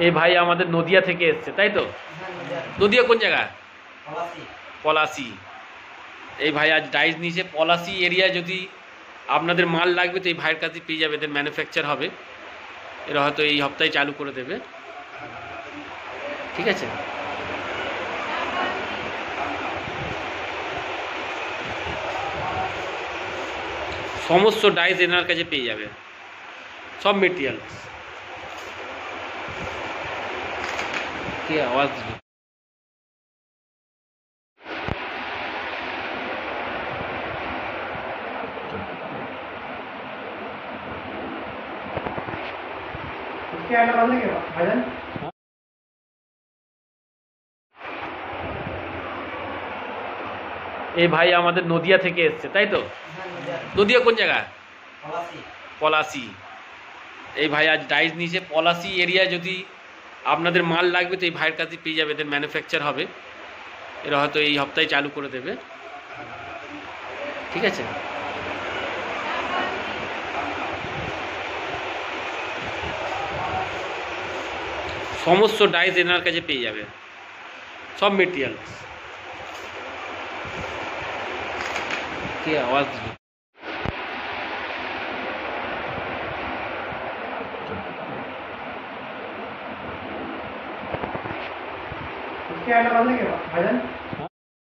এই ভাই আমাদের নদিয়া থেকে এসছে, তাই তো? নদিয়া কোন জায়গা? পলাশি। এই ভাই আজ ডাইস নিয়েছে। পলাশি এরিয়া যদি আপনাদের মাল লাগবে তো এই ভাইয়ের কাছে পেয়ে যাবে, এদের ম্যানুফ্যাকচার হবে। এরা হয়তো এই সপ্তাহে চালু করে দেবে, ঠিক আছে? সমস্ত ডাইস এনার কাছে পেয়ে যাবে, সব মেটেরিয়াল। কি আওয়াজ দিল? এই ভাই আমাদের নদিয়া থেকে এসছে, তাই তো? নদিয়া কোন জায়গা? পলাশি। এই ভাই আজ ডাইস নিয়েছে। পলাশি এরিয়া যদি আপনাদের মাল লাগবে তো এই ভাইয়ের কাছে পেয়ে যাবে, এদের ম্যানুফ্যাকচার হবে। এরা হয়তো এই সপ্তাহে চালু করে দেবে, ঠিক আছে? সমস্ত ডাইস এনার কাছে পেয়ে যাবে, সব মেটেরিয়াল। কি আওয়াজ দিল? क्या भाईजान